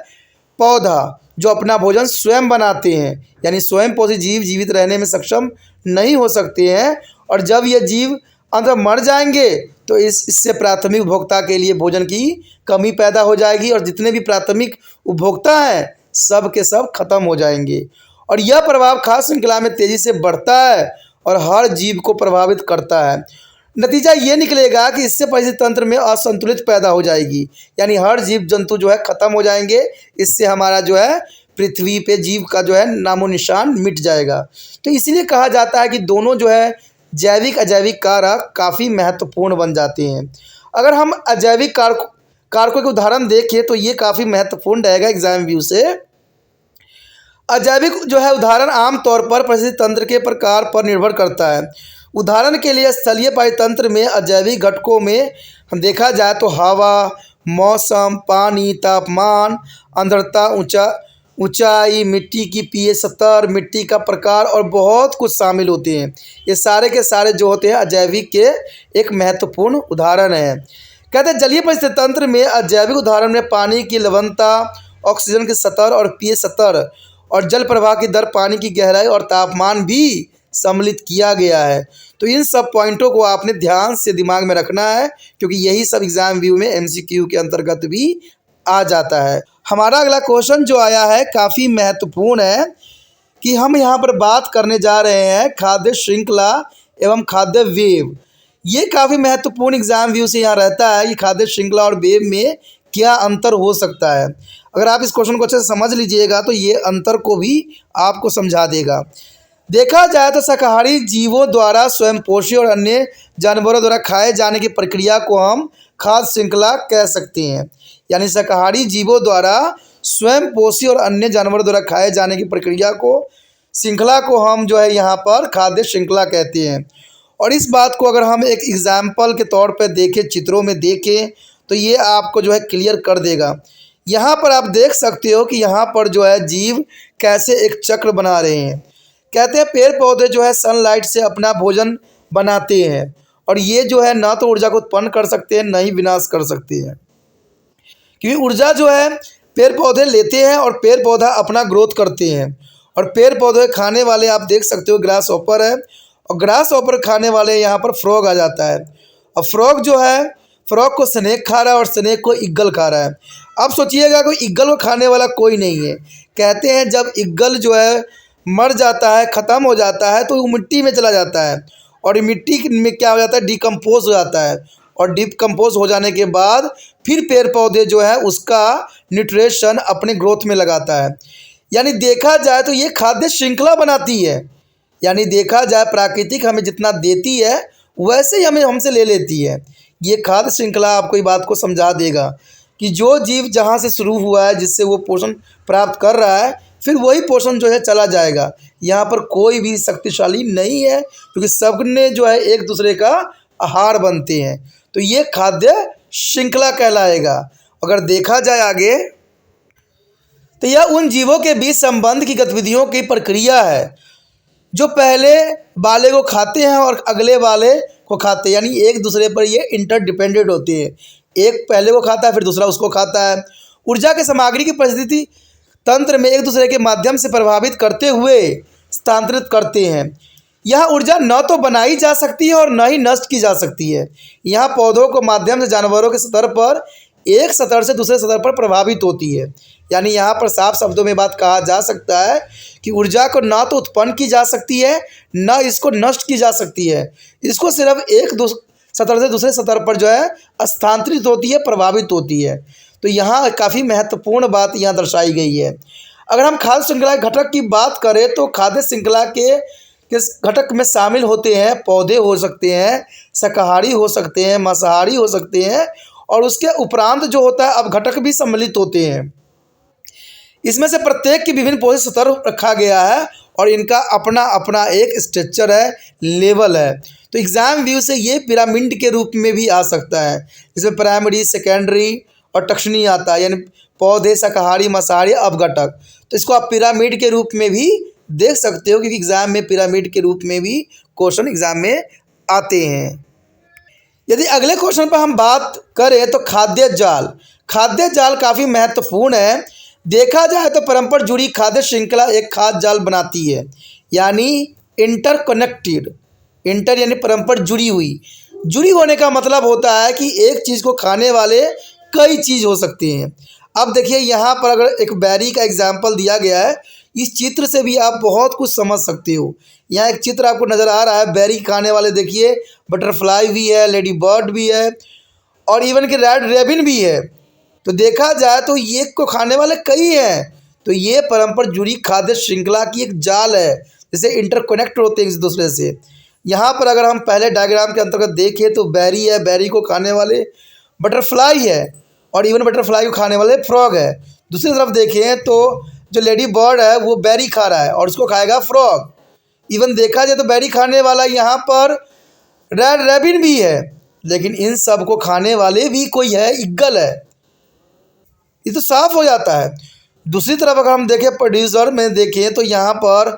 पौधा जो अपना भोजन स्वयं बनाते हैं। यानी स्वयं पोषी जीव जीवित रहने में सक्षम नहीं हो सकते हैं, और जब ये जीव अंत मर जाएंगे तो इससे प्राथमिक उपभोक्ता के लिए भोजन की कमी पैदा हो जाएगी, और जितने भी प्राथमिक उपभोक्ता हैं सब के सब खत्म हो जाएंगे। और यह प्रभाव खाद्य श्रृंखला में तेज़ी से बढ़ता है और हर जीव को प्रभावित करता है। नतीजा ये निकलेगा कि इससे पारिस्थितिक तंत्र में असंतुलित पैदा हो जाएगी, यानी हर जीव जंतु जो है ख़त्म हो जाएंगे। इससे हमारा जो है पृथ्वी पे जीव का जो है नामो निशान मिट जाएगा। तो इसीलिए कहा जाता है कि दोनों जो है जैविक अजैविक कारक काफ़ी महत्वपूर्ण बन जाते हैं। अगर हम अजैविक कारकों के उदाहरण देखें तो ये काफ़ी महत्वपूर्ण रहेगा एग्जाम व्यू से। अजैविक जो है उदाहरण आमतौर पर परिस्थिति तंत्र के प्रकार पर निर्भर करता है। उदाहरण के लिए स्थलीय पारितंत्र में अजैविक घटकों में हम देखा जाए तो हवा, मौसम, पानी, तापमान, आर्द्रता, ऊंचाई, मिट्टी की पीएच स्तर, मिट्टी का प्रकार और बहुत कुछ शामिल होते हैं। ये सारे के सारे जो होते हैं अजैविक के एक महत्वपूर्ण उदाहरण है। कहते हैं जलीय परिस्थिति तंत्र में अजैविक उदाहरण में पानी की लवणता, ऑक्सीजन के स्तर और पीएच स्तर और जल प्रवाह की दर, पानी की गहराई और तापमान भी सम्मिलित किया गया है। तो इन सब पॉइंटों को आपने ध्यान से दिमाग में रखना है, क्योंकि यही सब एग्जाम व्यू में एमसीक्यू के अंतर्गत भी आ जाता है। हमारा अगला क्वेश्चन जो आया है काफ़ी महत्वपूर्ण है कि हम यहाँ पर बात करने जा रहे हैं खाद्य श्रृंखला एवं खाद्य वेव। ये काफ़ी महत्वपूर्ण एग्जाम व्यू से यहाँ रहता है कि खाद्य श्रृंखला और वेव में क्या अंतर हो सकता है। अगर आप इस क्वेश्चन को अच्छे से समझ लीजिएगा तो ये अंतर को भी आपको समझा देगा। देखा जाए तो शाकाहारी जीवों द्वारा स्वयंपोषी और अन्य जानवरों द्वारा खाए जाने की प्रक्रिया को हम खाद्य श्रृंखला कह सकते हैं। यानी शाकाहारी जीवों द्वारा स्वयंपोषी और अन्य जानवरों द्वारा खाए जाने की प्रक्रिया को, श्रृंखला को हम जो है यहाँ पर खाद्य श्रृंखला कहते हैं। और इस बात को अगर हम एक एग्जाम्पल के तौर पर देखें, चित्रों में देखें, तो ये आपको जो है क्लियर कर देगा। यहाँ पर आप देख सकते हो कि यहाँ पर जो है जीव कैसे एक चक्र बना रहे हैं। कहते हैं पेड़ पौधे जो है सनलाइट से अपना भोजन बनाते हैं और ये जो है ना तो ऊर्जा को उत्पन्न कर सकते हैं, ना ही विनाश कर सकते हैं, क्योंकि ऊर्जा जो है पेड़ पौधे लेते हैं और पेड़ पौधा अपना ग्रोथ करते हैं। और पेड़ पौधे खाने वाले आप देख सकते हो ग्रास ऑपर है, और ग्रास ऑपर खाने वाले यहाँ पर फ्रॉग आ जाता है। और फ्रॉग जो है, फ्रॉग को स्नेक खा रहा है और स्नेक को ईगल खा रहा है। अब सोचिएगा कोई ईगल को खाने वाला कोई नहीं है। कहते हैं जब ईगल जो है मर जाता है, ख़त्म हो जाता है, तो वो मिट्टी में चला जाता है और मिट्टी में क्या हो जाता है, डिकम्पोज हो जाता है। और डिकम्पोज हो जाने के बाद फिर पेड़ पौधे जो है उसका न्यूट्रिशन अपने ग्रोथ में लगाता है। यानी देखा जाए तो ये खाद्य श्रृंखला बनाती है। यानी देखा जाए प्रकृति हमें जितना देती है वैसे ही हमें हमसे ले लेती है। ये खाद्य श्रृंखला आपको ये बात को समझा देगा कि जो जीव जहाँ से शुरू हुआ है, जिससे वो पोषण प्राप्त कर रहा है, फिर वही पोषण जो है चला जाएगा। यहाँ पर कोई भी शक्तिशाली नहीं है, क्योंकि सबने जो है एक दूसरे का आहार बनते हैं। तो ये खाद्य श्रृंखला कहलाएगा। अगर देखा जाए आगे तो यह उन जीवों के बीच संबंध की गतिविधियों की प्रक्रिया है जो पहले वाले को खाते हैं और अगले वाले को खाते हैं। यानी एक दूसरे पर ये इंटरडिपेंडेंट होते हैं। एक पहले को खाता है, फिर दूसरा उसको खाता है। ऊर्जा के सामग्री की परिस्थिति तंत्र में एक दूसरे के माध्यम से प्रभावित करते हुए स्थानांतरित करते हैं। यह ऊर्जा न तो बनाई जा सकती है और न ही नष्ट की जा सकती है। यहाँ पौधों के माध्यम से जानवरों के स्तर पर एक स्तर से दूसरे स्तर पर प्रभावित होती है। यानी यहाँ पर साफ शब्दों में बात कहा जा सकता है कि ऊर्जा को ना तो उत्पन्न की जा सकती है, न इसको नष्ट की जा सकती है। इसको सिर्फ एक स्तर से दूसरे स्तर पर जो है स्थानांतरित होती है, प्रभावित होती है। तो यहाँ काफ़ी महत्वपूर्ण बात यहाँ दर्शाई गई है। अगर हम खाद्य श्रृंखला घटक की बात करें तो खाद्य श्रृंखला के किस घटक में शामिल होते हैं, पौधे हो सकते हैं, शाकाहारी हो सकते हैं, मांसाहारी हो सकते हैं, और उसके उपरांत जो होता है अब घटक भी सम्मिलित होते हैं। इसमें से प्रत्येक की विभिन्न पोषक स्तर रखा गया है और इनका अपना अपना एक स्ट्रक्चर है, लेवल है। तो एग्जाम व्यू से ये पिरामिड के रूप में भी आ सकता है, जिसमें प्राइमरी, सेकेंडरी और टर्शियरी आता है। यानी पौधे, शाकाहारी, मांसाहारी, अपघटक। तो इसको आप पिरामिड के रूप में भी देख सकते हो, क्योंकि एग्जाम में पिरामिड के रूप में भी क्वेश्चन एग्जाम में आते हैं। यदि अगले क्वेश्चन पर हम बात करें तो खाद्य जाल। खाद्य जाल काफ़ी महत्वपूर्ण है। देखा जाए तो परस्पर जुड़ी खाद्य श्रृंखला एक खाद्य जाल बनाती है, यानी इंटरकनेक्टेड। इंटर यानी परस्पर जुड़ी हुई। जुड़ी होने का मतलब होता है कि एक चीज़ को खाने वाले कई चीज़ हो सकते हैं। अब देखिए यहाँ पर अगर एक बेरी का एग्जाम्पल दिया गया है, इस चित्र से भी आप बहुत कुछ समझ सकते हो। यहाँ एक चित्र आपको नज़र आ रहा है, बेरी खाने वाले देखिए बटरफ्लाई भी है, लेडी बर्ड भी है और इवन कि रेड रेबिन भी है। तो देखा जाए तो ये को खाने वाले कई हैं। तो ये परस्पर जुड़ी खाद्य श्रृंखला की एक जाल है, जैसे इंटरकनेक्ट होते हैं एक दूसरे से। यहाँ पर अगर हम पहले डायग्राम के अंतर्गत देखें तो बेरी है, बेरी को खाने वाले बटरफ्लाई है, और इवन बटरफ्लाई को खाने वाले फ्रॉग है। दूसरी तरफ देखें तो जो लेडी बर्ड है वो बेरी खा रहा है और उसको खाएगा फ्रॉग। इवन देखा जाए तो बेरी खाने वाला यहाँ पर रेड रैबिन भी है, लेकिन इन सब को खाने वाले भी कोई है, ईगल है। ये तो साफ हो जाता है। दूसरी तरफ अगर हम देखें प्रोड्यूसर में देखें तो यहाँ पर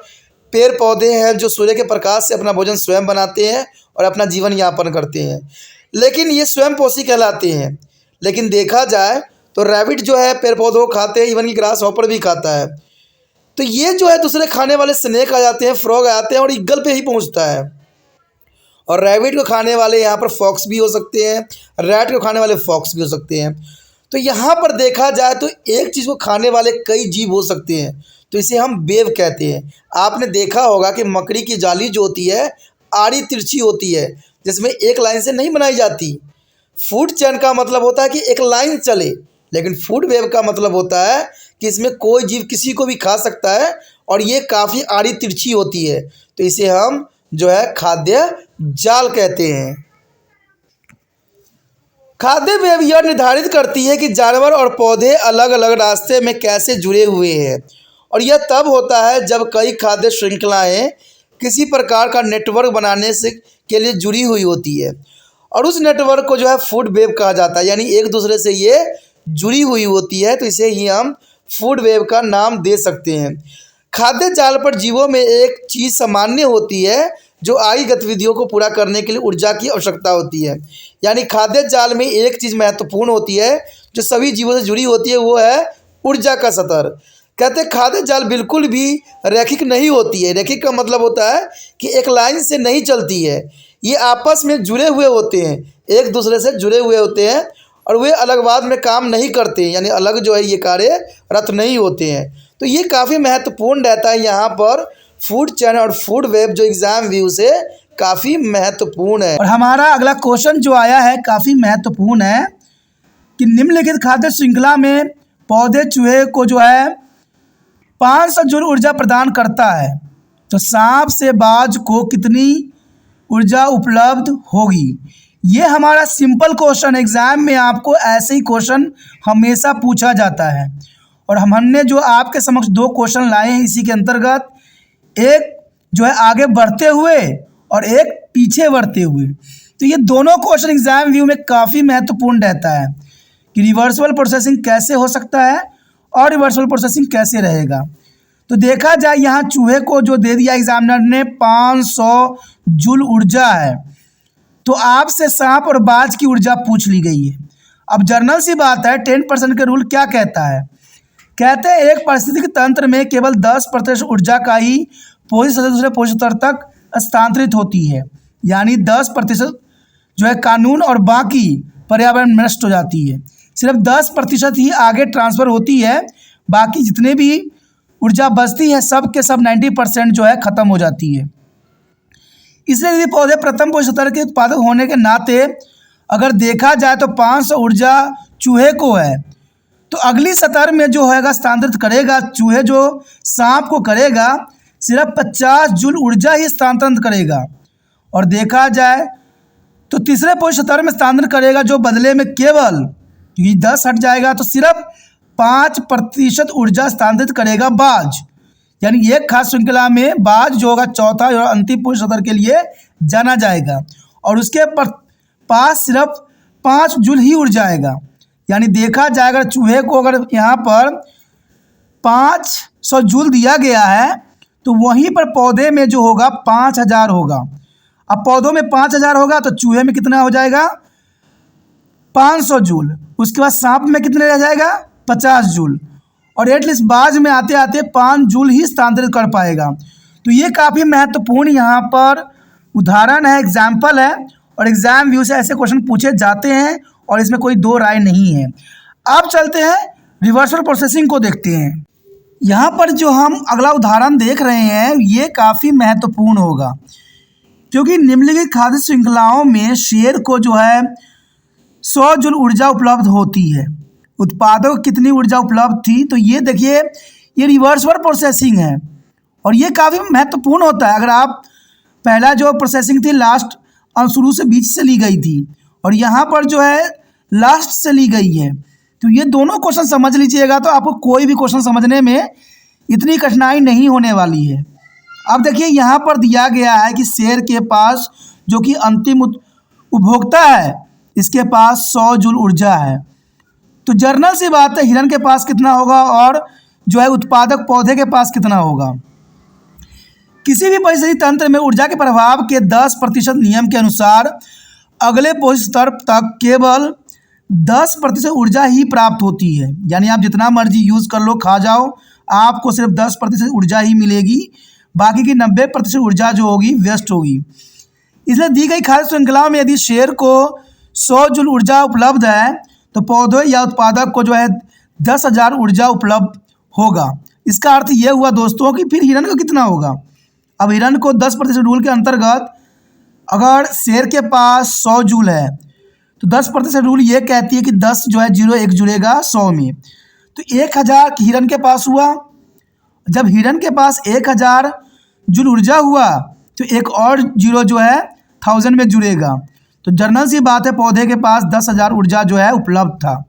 पेड़ पौधे हैं जो सूर्य के प्रकाश से अपना भोजन स्वयं बनाते हैं और अपना जीवन यापन करते हैं, लेकिन ये स्वयं पोषी कहलाते हैं। लेकिन देखा जाए तो रैबिट जो है पेड़ पौधों को खाते हैं, इवन की ग्रास हॉपर भी खाता है। तो ये जो है दूसरे खाने वाले स्नेक आ जाते हैं, फ्रॉग आ जाते हैं और ईगल पे ही पहुंचता है। और रैबिट को खाने वाले यहाँ पर फॉक्स भी हो सकते हैं, रैट को खाने वाले फॉक्स भी हो सकते हैं। तो यहाँ पर देखा जाए तो एक चीज़ को खाने वाले कई जीव हो सकते हैं, तो इसे हम वेव कहते हैं। आपने देखा होगा कि मकड़ी की जाली जो होती है आड़ी तिरछी होती है, जिसमें एक लाइन से नहीं बनाई जाती। फूड चेन का मतलब होता है कि एक लाइन चले, लेकिन फूड वेव का मतलब होता है कि इसमें कोई जीव किसी को भी खा सकता है और ये काफ़ी आड़ी तिरछी होती है, तो इसे हम जो है खाद्य जाल कहते हैं। खाद्य वेव यह निर्धारित करती है कि जानवर और पौधे अलग अलग रास्ते में कैसे जुड़े हुए हैं, और यह तब होता है जब कई खाद्य श्रृंखलाएं किसी प्रकार का नेटवर्क बनाने से के लिए जुड़ी हुई होती है, और उस नेटवर्क को जो है फूड वेव कहा जाता है। यानी एक दूसरे से ये जुड़ी हुई होती है, तो इसे ही हम फूड वेव का नाम दे सकते हैं। खाद्य जाल पर जीवों में एक चीज़ सामान्य होती है जो आई गतिविधियों को पूरा करने के लिए ऊर्जा की आवश्यकता होती है। यानी खाद्य जाल में एक चीज़ महत्वपूर्ण होती है जो सभी जीवों से जुड़ी होती है, वो है ऊर्जा का स्तर। कहते हैं खाद्य जाल बिल्कुल भी रैखिक नहीं होती है। रैखिक का मतलब होता है कि एक लाइन से नहीं चलती है, ये आपस में जुड़े हुए होते हैं, एक दूसरे से जुड़े हुए होते हैं, और वे अलगवाद में काम नहीं करते, यानी अलग जो है ये कार्यरत नहीं होते हैं। तो ये काफ़ी महत्वपूर्ण रहता है यहाँ पर फूड चेन और फूड वेब, जो एग्जाम व्यू से काफ़ी महत्वपूर्ण है। और हमारा अगला क्वेश्चन जो आया है काफ़ी महत्वपूर्ण है कि निम्नलिखित खाद्य श्रृंखला में पौधे चूहे को जो है 500 जूल ऊर्जा प्रदान करता है, तो सांप से बाज को कितनी ऊर्जा उपलब्ध होगी। ये हमारा सिंपल क्वेश्चन, एग्जाम में आपको ऐसे ही क्वेश्चन हमेशा पूछा जाता है। और हमने जो आपके समक्ष दो क्वेश्चन लाए हैं इसी के अंतर्गत, एक जो है आगे बढ़ते हुए और एक पीछे बढ़ते हुए। तो ये दोनों क्वेश्चन एग्जाम व्यू में काफ़ी महत्वपूर्ण रहता है कि रिवर्सिबल प्रोसेसिंग कैसे हो सकता है और रिवर्सिबल प्रोसेसिंग कैसे रहेगा। तो देखा जाए यहाँ चूहे को जो दे दिया एग्जामिनर ने 500 जूल ऊर्जा है, तो आपसे सांप और बाज की ऊर्जा पूछ ली गई है। अब जर्नल सी बात है, 10% के रूल क्या कहता है। कहते हैं एक पारिस्थितिक तंत्र में केवल 10% ऊर्जा का ही पोषक से दूसरे पोषक तंत्र तक स्थानांतरित होती है, यानी 10% जो है कानून और बाकी पर्यावरण में नष्ट हो जाती है। सिर्फ 10% ही आगे ट्रांसफ़र होती है, बाकी जितने भी ऊर्जा बचती है सब के सब 90% जो है ख़त्म हो जाती है। इसलिए यदि पौधे प्रथम पोषक तंत्र के उत्पादक होने के नाते अगर देखा जाए तो 500 ऊर्जा चूहे को है, तो अगली सतर में जो होगा स्थानांतरित करेगा चूहे, जो सांप को करेगा सिर्फ 50 जूल ऊर्जा ही स्थानांतरित करेगा। और देखा जाए तो तीसरे पोषक तंत्र में स्थानांतरित करेगा जो बदले में केवल, क्योंकि 10 हट जाएगा तो सिर्फ 5% ऊर्जा स्थानांतरित करेगा बाज। यानी एक खाद्य श्रृंखला में बाज जो होगा चौथा और अंतिम पोषक तंत्र के लिए जाना जाएगा, और उसके पास सिर्फ 5 जूल ही ऊर्जा आएगा। यानी देखा जाए अगर चूहे को अगर यहाँ पर 500 जूल दिया गया है, तो वहीं पर पौधे में जो होगा 5000 होगा। अब पौधों में 5000 होगा तो चूहे में कितना हो जाएगा 500 जूल। उसके बाद सांप में कितने रह जाएगा 50 जूल, और एटलीस्ट बाज में आते आते 5 जूल ही स्थानांतरित कर पाएगा। तो ये काफ़ी महत्वपूर्ण यहाँ पर उदाहरण है, एग्जाम्पल है, और एग्जाम व्यू से ऐसे क्वेश्चन पूछे जाते हैं और इसमें कोई दो राय नहीं है। अब चलते हैं रिवर्सल प्रोसेसिंग को देखते हैं। यहाँ पर जो हम अगला उदाहरण देख रहे हैं ये काफ़ी महत्वपूर्ण होगा, क्योंकि निम्नलिखित खाद्य श्रृंखलाओं में शेर को जो है 100 जूल ऊर्जा उपलब्ध होती है। उत्पादों को कितनी ऊर्जा उपलब्ध थी, तो ये देखिए ये रिवर्सबल प्रोसेसिंग है और ये काफ़ी महत्वपूर्ण होता है। अगर आप पहला जो प्रोसेसिंग थी लास्ट और शुरू से बीच से ली गई थी और यहाँ पर जो है लास्ट से ली गई है, तो ये दोनों क्वेश्चन समझ लीजिएगा तो आपको कोई भी क्वेश्चन समझने में इतनी कठिनाई नहीं होने वाली है। अब देखिए यहाँ पर दिया गया है कि शेर के पास जो कि अंतिम उपभोक्ता है, इसके पास 100 जूल ऊर्जा है। तो जनरल सी बात है, हिरन के पास कितना होगा और जो है उत्पादक पौधे के पास कितना होगा। किसी भी परिस्थिति तंत्र में ऊर्जा के प्रभाव के 10% नियम के अनुसार अगले पहुंच स्तर तक केवल 10% ऊर्जा ही प्राप्त होती है। यानी आप जितना मर्जी यूज़ कर लो, खा जाओ, आपको सिर्फ 10% ऊर्जा ही मिलेगी, बाकी की 90% ऊर्जा जो होगी वेस्ट होगी। इसलिए दी गई खाद्य श्रृंखला में यदि शेर को 100 जूल ऊर्जा उपलब्ध है तो पौधे या उत्पादक को जो है 10,000 ऊर्जा उपलब्ध होगा। इसका अर्थ ये हुआ दोस्तों कि फिर हिरन को कितना होगा। अब हिरन को 10% रूल के अंतर्गत अगर शेर के पास 100 जूल है तो 10% रूल ये कहती है कि 10 जो है 0 1 जुड़ेगा 100 में, तो 1000 हिरन के पास हुआ। जब हिरन के पास 1000 जूल ऊर्जा हुआ तो एक और 0 जो है 1000 में जुड़ेगा। तो जनरल सी बात है, पौधे के पास 10,000 ऊर्जा जो है उपलब्ध था।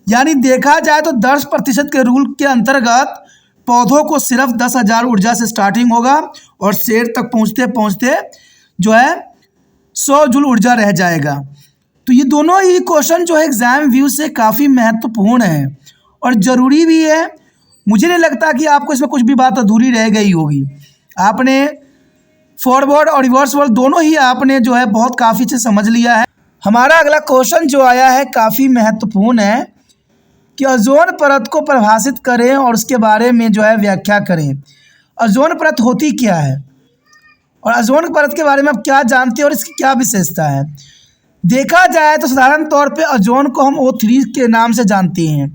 यानी देखा जाए तो 10% के रूल के अंतर्गत पौधों को सिर्फ 10,000 ऊर्जा से स्टार्टिंग होगा और शेर तक पहुंचते पहुंचते जो है 100 जूल ऊर्जा रह जाएगा। तो ये दोनों ही क्वेश्चन जो है एग्जाम व्यू से काफ़ी महत्वपूर्ण है और ज़रूरी भी है। मुझे नहीं लगता कि आपको इसमें कुछ भी बात अधूरी रह गई होगी। आपने फॉरवर्ड और रिवर्सबल दोनों ही आपने जो है बहुत काफ़ी से समझ लिया है। हमारा अगला क्वेश्चन जो आया है काफ़ी महत्वपूर्ण है कि ओजोन परत को परिभाषित करें और उसके बारे में जो है व्याख्या करें। ओजोन परत होती क्या है और ओजोन परत के बारे में आप क्या जानते हैं और इसकी क्या विशेषता है। देखा जाए तो साधारण तौर पे ओजोन को हम O3 के नाम से जानते हैं,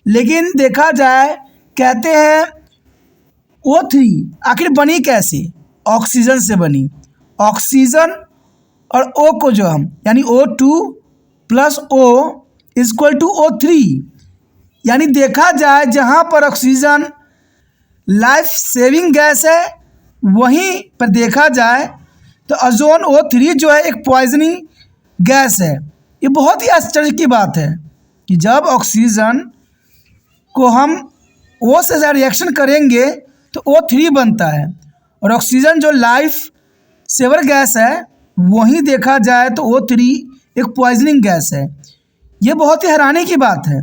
लेकिन देखा जाए कहते हैं O3 आखिर बनी कैसे। ऑक्सीजन से बनी। ऑक्सीजन और O को जो हम यानी O2 + O = O3, यानी देखा जाए जहाँ पर ऑक्सीजन लाइफ सेविंग गैस है वहीं पर देखा जाए तो ओजोन O3 जो है एक पॉइजनिंग गैस है। ये बहुत ही आश्चर्य की बात है कि जब ऑक्सीजन को हम O से रिएक्शन करेंगे तो O3 बनता है और ऑक्सीजन जो लाइफ सेवर गैस है वहीं देखा जाए तो O3 एक पॉइजनिंग गैस है। ये बहुत ही हैरानी की बात है।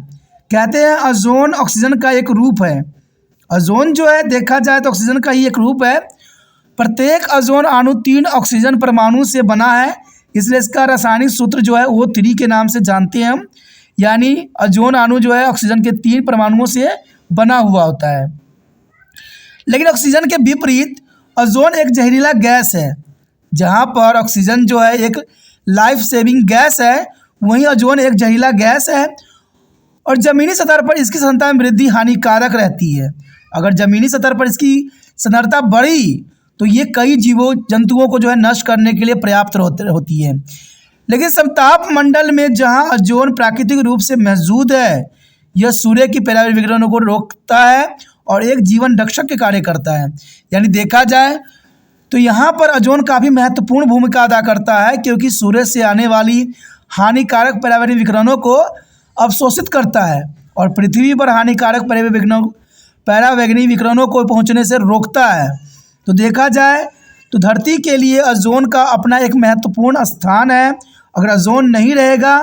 कहते हैं ओजोन ऑक्सीजन का एक रूप है। ओजोन जो है देखा जाए तो ऑक्सीजन का ही एक रूप है। प्रत्येक ओजोन अणु 3 ऑक्सीजन परमाणु से बना है, इसलिए इसका रासायनिक सूत्र जो है O3 के नाम से जानते हैं हम। यानी ओजोन अणु जो है ऑक्सीजन के 3 परमाणुओं से बना हुआ होता है। लेकिन ऑक्सीजन के विपरीत ओजोन एक जहरीला गैस है। जहाँ पर ऑक्सीजन जो है एक लाइफ सेविंग गैस है, वहीं ओजोन एक जहरीला गैस है और ज़मीनी सतह पर इसकी सांद्रता में वृद्धि हानिकारक रहती है। अगर ज़मीनी सतह पर इसकी सांद्रता बढ़ी तो ये कई जीवों जंतुओं को जो है नष्ट करने के लिए पर्याप्त होती है। लेकिन समताप मंडल में जहाँ ओजोन प्राकृतिक रूप से मौजूद है, यह सूर्य की पर्यावरण विकिरणों को रोकता है और एक जीवन रक्षक के कार्य करता है। यानी देखा जाए तो यहाँ पर ओजोन काफ़ी महत्वपूर्ण भूमिका अदा करता है, क्योंकि सूर्य से आने वाली हानिकारक पर्यावरणीय विकिरणों को अवशोषित करता है और पृथ्वी पर हानिकारक परावैंगनी विकिरणों को पहुँचने से रोकता है। तो देखा जाए तो धरती के लिए ओजोन का अपना एक महत्वपूर्ण स्थान है। अगर ओजोन नहीं रहेगा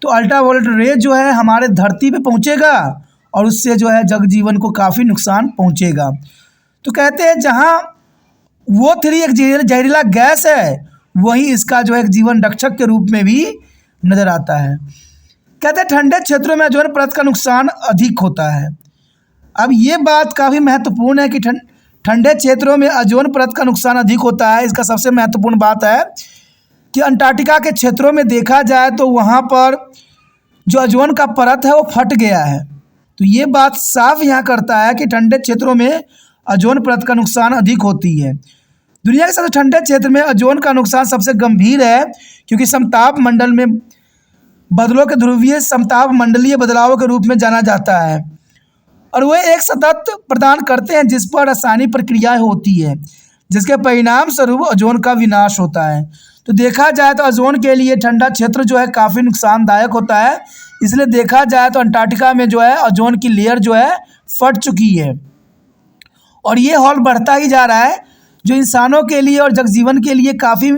तो अल्ट्रावायलेट रे जो है हमारे धरती पे पहुँचेगा और उससे जो है जग जीवन को काफ़ी नुकसान पहुँचेगा। तो कहते हैं जहाँ O3 एक जहरीला गैस है, वहीं इसका जो है एक जीवन रक्षक के रूप में भी नज़र आता है। कहते हैं ठंडे क्षेत्रों में ओजोन परत का नुकसान अधिक होता है। अब ये बात काफ़ी महत्वपूर्ण है कि ठंडे क्षेत्रों में ओजोन परत का नुकसान अधिक होता है। इसका सबसे महत्वपूर्ण बात है कि अंटार्कटिका के क्षेत्रों में देखा जाए तो वहाँ पर जो ओजोन का परत है वो फट गया है। तो ये बात साफ यहाँ करता है कि ठंडे क्षेत्रों में ओजोन परत का नुकसान अधिक होती है। दुनिया के सबसे ठंडे क्षेत्र में ओजोन का नुकसान सबसे गंभीर है, क्योंकि समताप मंडल में बदलों के ध्रुवीय समताप मंडलीय बदलावों के रूप में जाना जाता है और वे एक सतत प्रदान करते हैं जिस पर रासायनिक प्रक्रियाएं होती है, जिसके परिणाम स्वरूप ओजोन का विनाश होता है। तो देखा जाए तो ओजोन के लिए ठंडा क्षेत्र जो है काफ़ी नुकसानदायक होता है, इसलिए देखा जाए तो अंटार्कटिका में जो है ओजोन की लेयर जो है फट चुकी है और ये हॉल बढ़ता ही जा रहा है, जो इंसानों के लिए और जगजीवन के लिए काफ़ी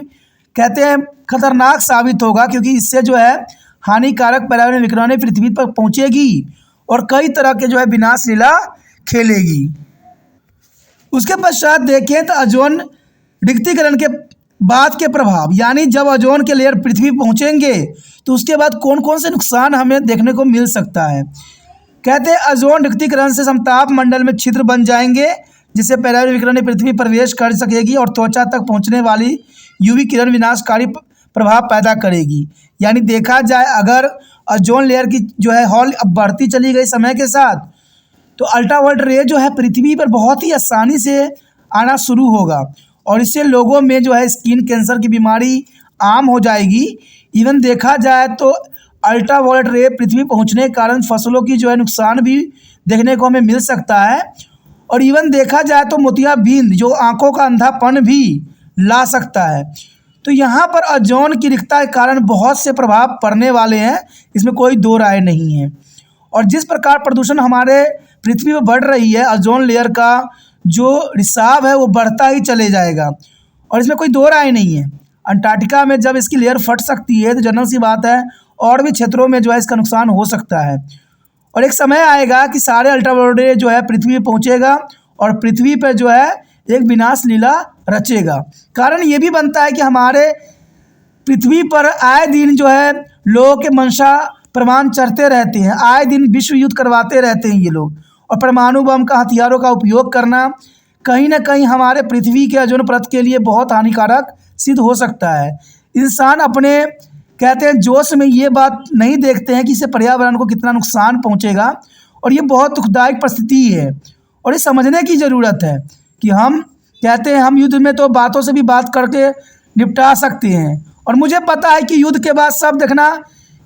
कहते हैं खतरनाक साबित होगा, क्योंकि इससे जो है हानिकारक पर्यावरण विकिरणें पृथ्वी पर पहुंचेगी और कई तरह के जो है विनाश लीला खेलेगी। उसके पश्चात देखें तो ओजोन रिक्तीकरण के बाद के प्रभाव, यानी जब ओजोन के लेयर पृथ्वी पहुंचेंगे तो उसके बाद कौन कौन से नुकसान हमें देखने को मिल सकता है। कहते हैं ओजोन रिक्तीकरण से समताप मंडल में छिद्र बन जाएंगे, जिससे पर्यावरण विकिरण पृथ्वी पर प्रवेश कर सकेगी और त्वचा तक पहुंचने वाली यूवी किरण विनाशकारी प्रभाव पैदा करेगी। यानी देखा जाए अगर ओजोन लेयर की जो है हॉल अब बढ़ती चली गई समय के साथ, तो अल्ट्रावायलेट रे जो है पृथ्वी पर बहुत ही आसानी से आना शुरू होगा और इससे लोगों में जो है स्किन कैंसर की बीमारी आम हो जाएगी। इवन देखा जाए तो अल्ट्रावायलेट रे पृथ्वी पहुंचने के कारण फसलों की जो है नुकसान भी देखने को हमें मिल सकता है और इवन देखा जाए तो मोतियाबिंद जो आंखों का अंधापन भी ला सकता है। तो यहाँ पर ओजोन की रिक्तता के कारण बहुत से प्रभाव पड़ने वाले हैं, इसमें कोई दो राय नहीं है। और जिस प्रकार प्रदूषण हमारे पृथ्वी पर बढ़ रही है, ओजोन लेयर का जो रिसाव है वो बढ़ता ही चले जाएगा और इसमें कोई दो राय नहीं है। अंटार्कटिका में जब इसकी लेयर फट सकती है तो जनरल सी बात है और भी क्षेत्रों में जो है इसका नुकसान हो सकता है और एक समय आएगा कि सारे अल्ट्रावायलेट रे जो है पृथ्वी पर पहुँचेगा और पृथ्वी पर जो है एक विनाश लीला रचेगा। कारण ये भी बनता है कि हमारे पृथ्वी पर आए दिन जो है लोगों के मंशा प्रमाण चढ़ते रहते हैं, आए दिन विश्व युद्ध करवाते रहते हैं ये लोग, और परमाणु बम का हथियारों का उपयोग करना कहीं ना कहीं हमारे पृथ्वी के ओजोन परत के लिए बहुत हानिकारक सिद्ध हो सकता है। इंसान अपने कहते हैं जोश में ये बात नहीं देखते हैं कि इससे पर्यावरण को कितना नुकसान पहुंचेगा और ये बहुत दुखदायक परिस्थिति है और ये समझने की ज़रूरत है कि हम कहते हैं हम युद्ध में तो बातों से भी बात करके निपटा सकते हैं और मुझे पता है कि युद्ध के बाद सब देखना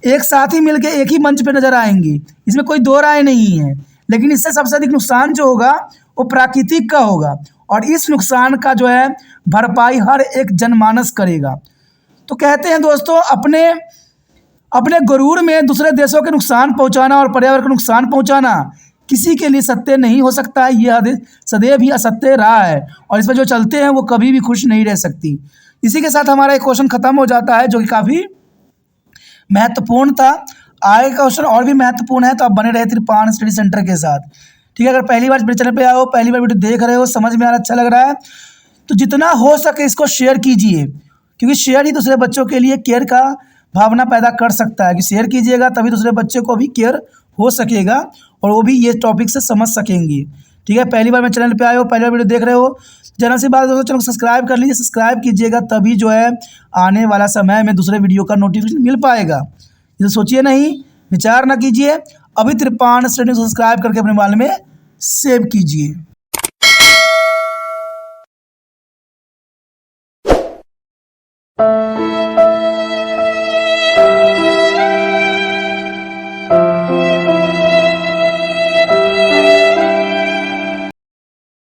एक साथ ही मिलके एक ही मंच पे नज़र आएंगे, इसमें कोई दो राय नहीं है। लेकिन इससे सबसे अधिक नुकसान जो होगा वो प्राकृतिक का होगा और इस नुकसान का जो है भरपाई हर एक जनमानस करेगा। तो कहते हैं दोस्तों अपने गुरूर में दूसरे देशों के नुकसान पहुंचाना और पर्यावरण को नुकसान पहुंचाना किसी के लिए सत्य नहीं हो सकता है, यह सदैव ही असत्य रहा है और इसमें जो चलते हैं वो कभी भी खुश नहीं रह सकती। इसी के साथ हमारा एक क्वेश्चन खत्म हो जाता है जो कि काफ़ी महत्वपूर्ण था। आगे का क्वेश्चन और भी महत्वपूर्ण है, तो आप बने रहे त्रिपाण स्टडी सेंटर के साथ। ठीक है, अगर पहली बार मेरे चैनल पे आए हो, पहली बार वीडियो देख रहे हो, समझ में आ रहा, अच्छा लग रहा है, तो जितना हो सके इसको शेयर कीजिए, क्योंकि शेयर ही दूसरे बच्चों के लिए केयर का भावना पैदा कर सकता है कि शेयर कीजिएगा तभी दूसरे बच्चे को भी केयर हो सकेगा और वो भी ये टॉपिक से समझ सकेंगे। ठीक है, पहली बार मेरे चैनल पे आए हो, पहली बार वीडियो देख रहे हो, जनरल सी बात दोस्तों, चैनल को सब्सक्राइब कर लीजिए। सब्सक्राइब कीजिएगा तभी जो है आने वाला समय में दूसरे वीडियो का नोटिफिकेशन मिल पाएगा। इसे सोचिए नहीं, विचार ना कीजिए, अभी त्रिपाण स्टडी को सब्सक्राइब करके अपने मोबाइल में सेव कीजिए।